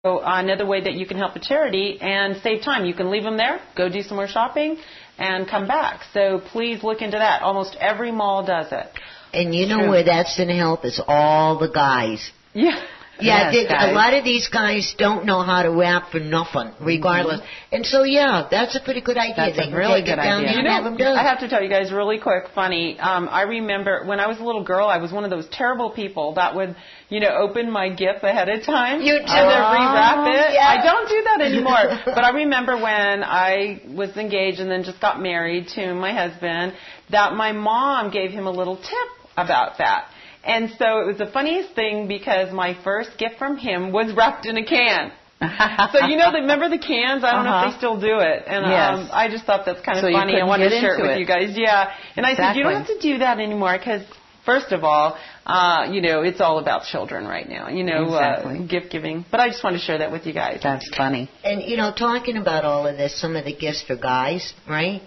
So another way that you can help a charity and save time, you can leave them there, go do some more shopping, and come back. So please look into that. Almost every mall does it. And you know where that's going to help is all the guys. Yeah. Yeah, a lot of these guys don't know how to rap for nothing, regardless. Mm-hmm. And so, yeah, that's a pretty good idea. That's a really good idea. You know, I have to tell you guys really quick, funny. I remember when I was a little girl, I was one of those terrible people that would, open my gift ahead of time. You do. And then rewrap it. Yeah. I don't do that anymore. But I remember when I was engaged and then just got married to my husband, that my mom gave him a little tip about that. And so it was the funniest thing because my first gift from him was wrapped in a can. So, remember the cans? I don't know if they still do it. And yes. I just thought that's kind of funny. I wanted to share it with you guys. Yeah. And I said, you don't have to do that anymore because, first of all, it's all about children right now, gift giving. But I just wanted to share that with you guys. That's funny. And, talking about all of this, some of the gifts for guys, right?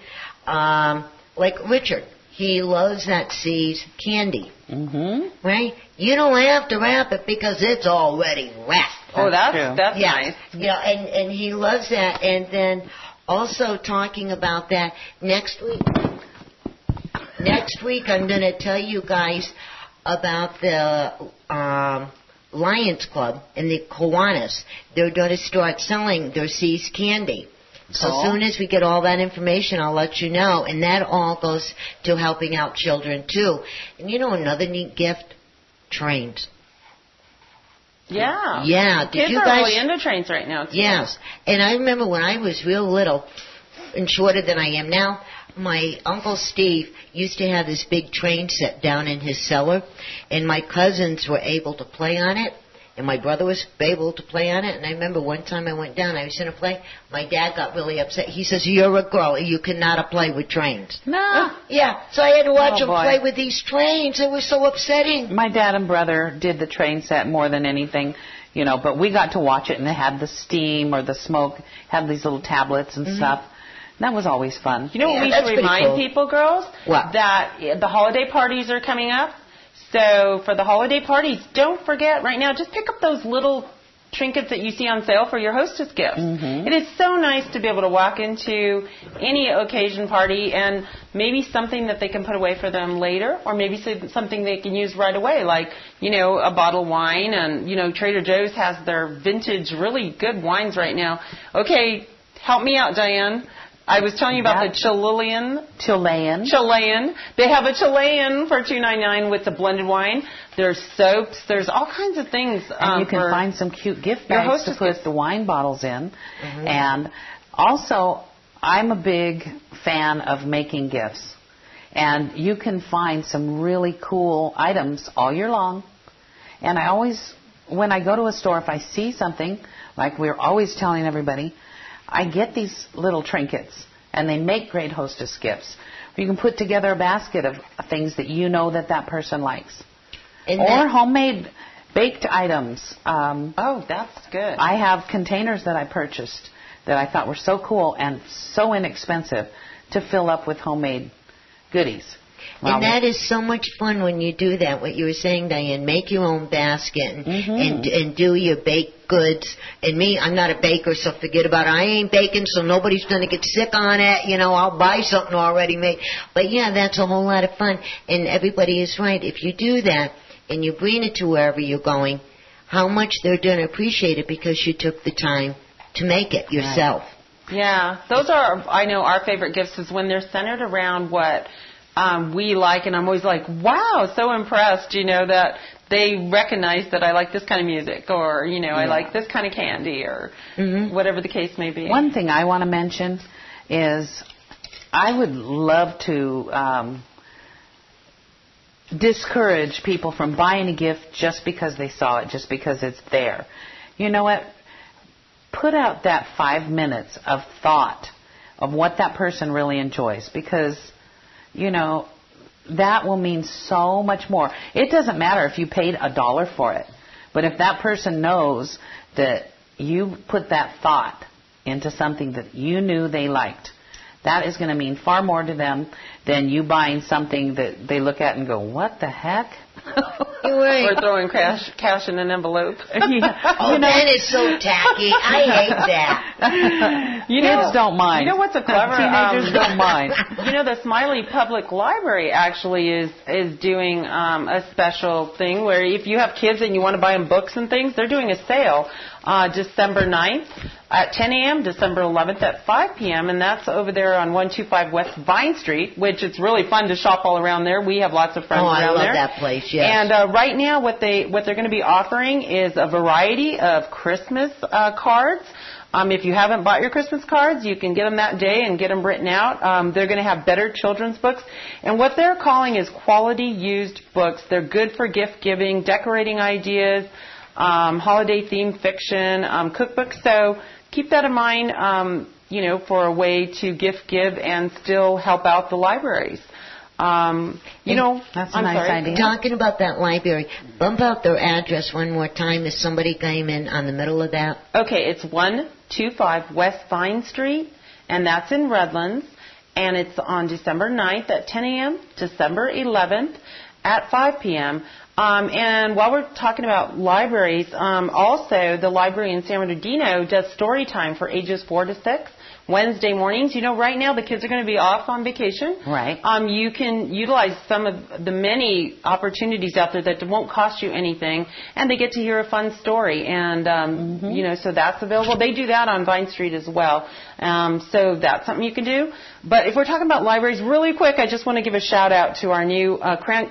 Like Richard. He loves that C's candy. Mm-hmm. Right? You don't have to wrap it because it's already wrapped. Oh, that's nice. Yeah, and he loves that. And then also talking about that next week I'm going to tell you guys about the Lions Club and the Kiwanis. They're going to start selling their C's candy. So as soon as we get all that information, I'll let you know. And that all goes to helping out children, too. And another neat gift? Trains. Yeah. Yeah. Kids are really into trains right now, too. Yes. And I remember when I was real little and shorter than I am now, my Uncle Steve used to have this big train set down in his cellar. And my cousins were able to play on it. And my brother was able to play on it. And I remember one time I went down, I was going to play. My dad got really upset. He says, "You're a girl. You cannot play with trains." No. Yeah. So I had to watch him play with these trains. It was so upsetting. My dad and brother did the train set more than anything, but we got to watch it, and it had the steam or the smoke, had these little tablets and stuff. That was always fun. You know what we should remind people, girls? What? That the holiday parties are coming up. So for the holiday parties, don't forget right now, just pick up those little trinkets that you see on sale for your hostess gifts. Mm-hmm. It is so nice to be able to walk into any occasion party and maybe something that they can put away for them later, or maybe something they can use right away, like, a bottle of wine. And, Trader Joe's has their vintage, really good wines right now. Okay, help me out, Diane. I was telling you about the Chilean. They have a Chilean for $2.99 with the blended wine. There's soaps. There's all kinds of things. And you can find some cute gift bags to put the wine bottles in. Mm-hmm. And also, I'm a big fan of making gifts. And you can find some really cool items all year long. And I always, when I go to a store, if I see something, like we're always telling everybody, I get these little trinkets, and they make great hostess gifts. You can put together a basket of things that that person likes. Or homemade baked items. That's good. I have containers that I purchased that I thought were so cool and so inexpensive to fill up with homemade goodies. And that is so much fun when you do that, what you were saying, Diane. Make your own basket and do your baked goods. And me, I'm not a baker, so forget about it. I ain't baking, so nobody's going to get sick on it. I'll buy something already made. But, yeah, that's a whole lot of fun. And everybody is right. If you do that and you bring it to wherever you're going, how much they're going to appreciate it because you took the time to make it yourself. Right. Yeah. Those are, I know, our favorite gifts is when they're centered around what we like, and I'm always like, wow, so impressed, that they recognize that I like this kind of music, or, I like this kind of candy, or whatever the case may be. One thing I want to mention is I would love to discourage people from buying a gift just because they saw it, just because it's there. You know what? Put out that 5 minutes of thought of what that person really enjoys, because that will mean so much more. It doesn't matter if you paid $1 for it, but if that person knows that you put that thought into something that you knew they liked, that is going to mean far more to them than you buying something that they look at and go, what the heck? Right. Or throwing cash in an envelope. Yeah. Oh, that is so tacky. I hate that. Kids don't mind. You know what's a clever... Teenagers don't mind. You know, the Smiley Public Library actually is doing a special thing where if you have kids and you want to buy them books and things, they're doing a sale December 9th at 10 a.m., December 11th at 5 p.m., and that's over there on 125 West Vine Street, which it's really fun to shop all around there. We have lots of friends around there. Oh, I love that place, yes. And right now what they're going to be offering is a variety of Christmas cards. If you haven't bought your Christmas cards, you can get them that day and get them written out. They're going to have better children's books. And what they're calling is quality used books. They're good for gift giving, decorating ideas, holiday-themed fiction, cookbooks. So keep that in mind, for a way to gift give and still help out the libraries. That's a nice idea. Talking about that library, bump out their address one more time if somebody came in on the middle of that. Okay, it's 125 West Vine Street, and that's in Redlands, and it's on December 9th at 10 a.m., December 11th at 5 p.m., and while we're talking about libraries, also the library in San Bernardino does story time for ages 4 to 6. Wednesday mornings. Right now the kids are going to be off on vacation. Right. You can utilize some of the many opportunities out there that won't cost you anything, and they get to hear a fun story. And, so that's available. They do that on Vine Street as well. So that's something you can do. But if we're talking about libraries, really quick, I just want to give a shout out to our new,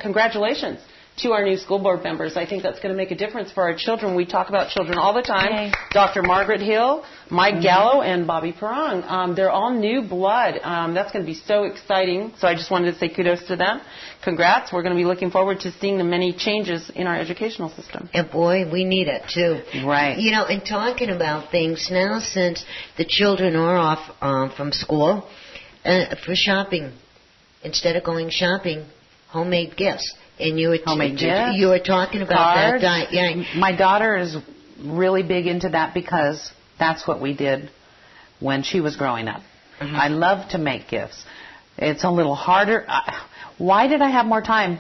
congratulations to our new school board members. I think that's going to make a difference for our children. We talk about children all the time. Yay. Dr. Margaret Hill, Mike Gallo, and Bobby Perrong. They're all new blood. That's going to be so exciting. So I just wanted to say kudos to them. Congrats. We're going to be looking forward to seeing the many changes in our educational system. And boy, we need it too. Right. And talking about things now, since the children are off from school, for shopping, instead of going shopping, homemade gifts. And you were talking about cards. that. Yeah. My daughter is really big into that because that's what we did when she was growing up. Mm-hmm. I love to make gifts. It's a little harder. Why did I have more time?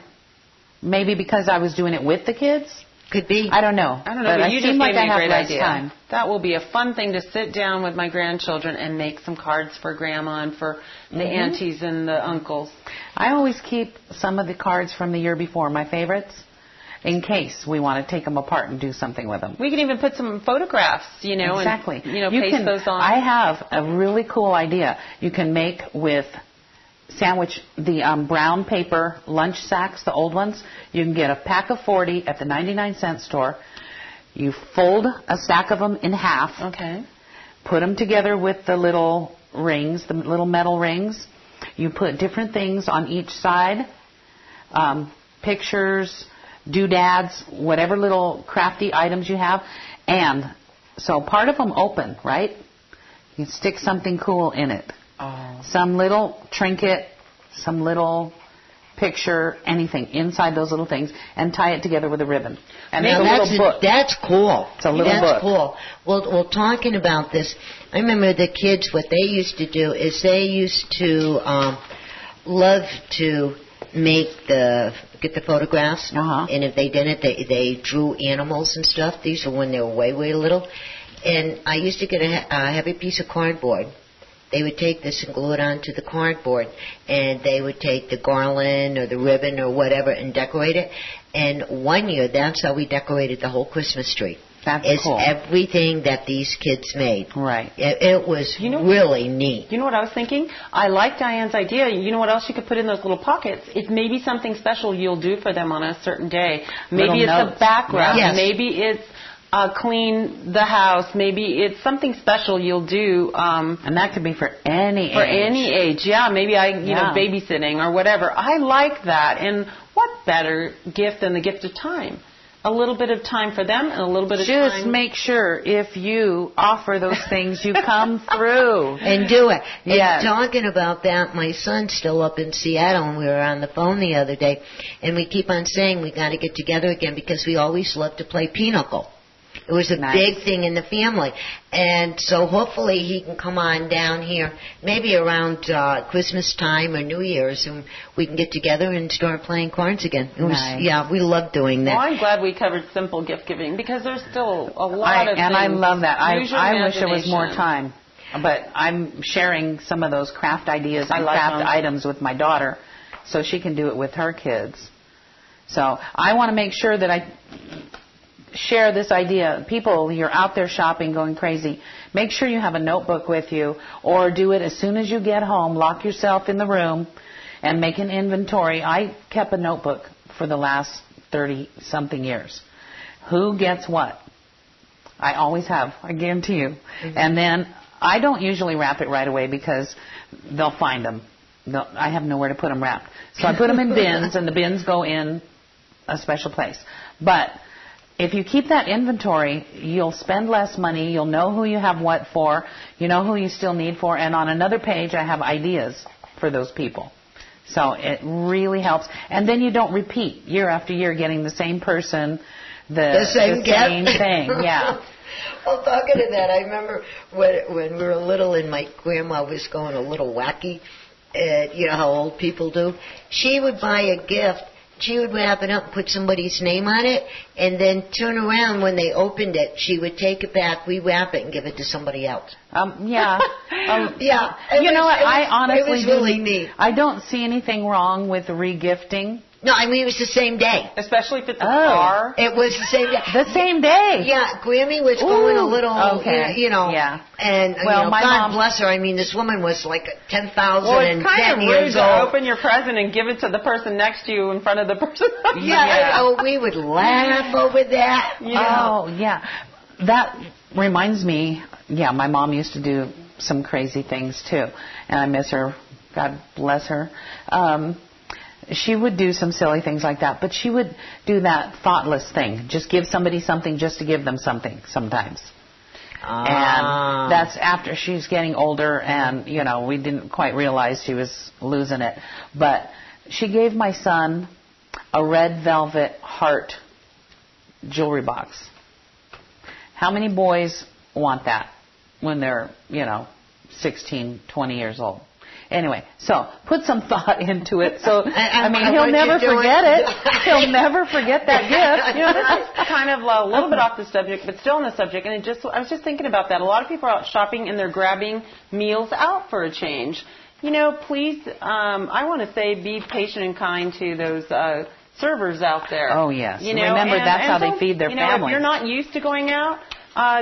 Maybe because I was doing it with the kids? Could be. I don't know. But you just like gave me I a great have idea. Time. That will be a fun thing to sit down with my grandchildren and make some cards for Grandma and for the aunties and the uncles. I always keep some of the cards from the year before, my favorites, in case we want to take them apart and do something with them. We can even put some photographs, Exactly. And, paste those on. I have a really cool idea. You can make with the brown paper lunch sacks, the old ones. You can get a pack of 40 at the 99-cent store. You fold a stack of them in half. Okay. Put them together with the little rings, the little metal rings. You put different things on each side, pictures, doodads, whatever little crafty items you have. And so part of them open, right? You stick something cool in it. Oh. Some little trinket, some little picture, anything inside those little things, and tie it together with a ribbon. And it's a little book. That's cool. It's a little book. That's cool. Well, talking about this, I remember the kids, what they used to do is they used to love to get the photographs, and if they didn't, they drew animals and stuff. These are when they were way, way little. And I used to get a heavy piece of cardboard. They would take this and glue it onto the cardboard, and they would take the garland or the ribbon or whatever and decorate it. And one year, that's how we decorated the whole Christmas tree. That's cool. Everything that these kids made. Right. It was really neat. You know what I was thinking? I like Diane's idea. You know what else you could put in those little pockets? It's maybe something special you'll do for them on a certain day. Maybe it's a background. Yes. Maybe it's clean the house. Maybe it's something special you'll do. And that could be for any age. For any age, yeah. Maybe babysitting or whatever. I like that. And what better gift than the gift of time? A little bit of time for them and a little bit of time. Just make sure if you offer those things, you come through. And do it. Yes. And talking about that, my son's still up in Seattle, and we were on the phone the other day, and we keep on saying we got to get together again because we always love to play pinochle. It was a big thing in the family. And so hopefully he can come on down here maybe around Christmas time or New Year's, and we can get together and start playing cards again. Yeah, we love doing that. Well, I'm glad we covered simple gift giving because there's still a lot of things. And I love that. I wish there was more time. But I'm sharing some of those craft ideas and craft items with my daughter so she can do it with her kids. So I want to make sure that I share this idea. People, you're out there shopping, going crazy. Make sure you have a notebook with you, or do it as soon as you get home. Lock yourself in the room and make an inventory. I kept a notebook for the last 30-something years. Who gets what? I always have, I guarantee you. Mm-hmm. And then I don't usually wrap it right away because they'll find them. I have nowhere to put them wrapped. So I put them in bins, and the bins go in a special place. But if you keep that inventory, you'll spend less money. You'll know who you have what for. You know who you still need for. And on another page, I have ideas for those people. So it really helps. And then you don't repeat year after year getting the same person, the same thing. Yeah. Well, talking to that, I remember when we were little and my grandma was going a little wacky. You know how old people do. She would buy a gift. She would wrap it up and put somebody's name on it, and then turn around when they opened it. She would take it back, rewrap it, and give it to somebody else. Yeah. Yeah. You know what? I honestly it was really neat. I don't see anything wrong with regifting. No, I mean, it was the same day. Especially if it's a car. It was the same day. The same day? Yeah, Grammy was going a little, you know. Yeah. And, well, my God bless her. I mean, this woman was like 10,000 and 10 years old. Well, it's kind of rude to open your present and give it to the person next to you in front of the person. Yeah. We would laugh over that. Yeah. Oh, yeah. That reminds me, my mom used to do some crazy things, too. And I miss her. God bless her. She would do some silly things like that, but she would do that thoughtless thing. Just give somebody something just to give them something sometimes. And that's after she's getting older and, you know, we didn't quite realize she was losing it. But she gave my son a red velvet heart jewelry box. How many boys want that when they're, 16, 20 years old? Anyway, so put some thought into it. So, I mean, he'll never forget it. He'll never forget that gift. This is kind of a little bit off the subject, but still on the subject. And I was just thinking about that. A lot of people are out shopping and they're grabbing meals out for a change. Please, I want to say be patient and kind to those servers out there. Oh, yes. Remember, that's how they feed their family. If you're not used to going out,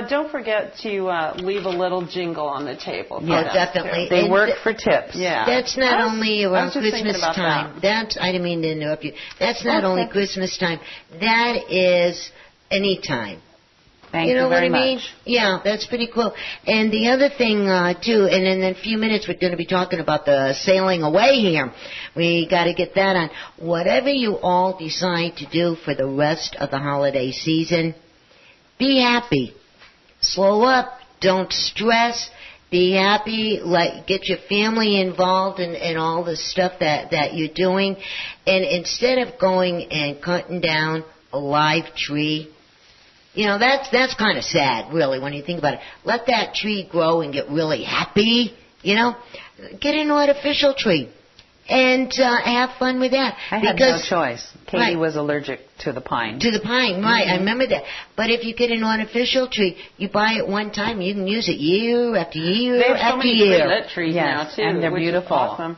don't forget to leave a little jingle on the table. Yes, definitely. They work for tips. Yeah. That's not only around Christmas time. I didn't mean to interrupt you. That's not only Christmas time. That is any time. Thank you very much. Mean? Yeah, that's pretty cool. And the other thing, too, and in a few minutes we're going to be talking about the sailing away here. We got to get that on. Whatever you all decide to do for the rest of the holiday season, be happy. Slow up. Don't stress. Be happy. Get your family involved in all the stuff that you're doing. And instead of going and cutting down a live tree, that's kind of sad, really, when you think about it. Let that tree grow and get really happy, Get an artificial tree and have fun with that. I had no choice. Katie was allergic to the pine. To the pine, right. Mm-hmm. I remember that. But if you get an artificial tree, you buy it one time, you can use it year after year after year. They have so many trees now, too. And they're beautiful. Awesome.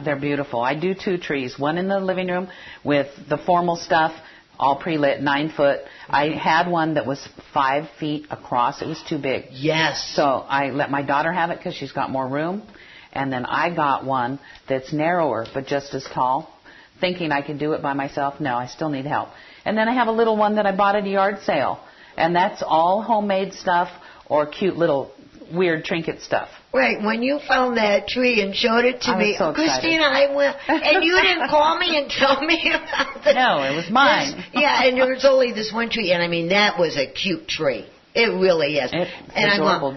They're beautiful. I do 2 trees, one in the living room with the formal stuff, all pre-lit, 9 foot. I had one that was 5 feet across. It was too big. Yes. So I let my daughter have it because she's got more room. And then I got one that's narrower but just as tall, thinking I could do it by myself. No, I still need help. And then I have a little one that I bought at a yard sale. And that's all homemade stuff or cute little weird trinket stuff. Right, when you found that tree and showed it to me, so Christina, I went, and you didn't call me and tell me about it. No, it was mine. And there was only this one tree, and I mean, that was a cute tree. It really is. It's adorable.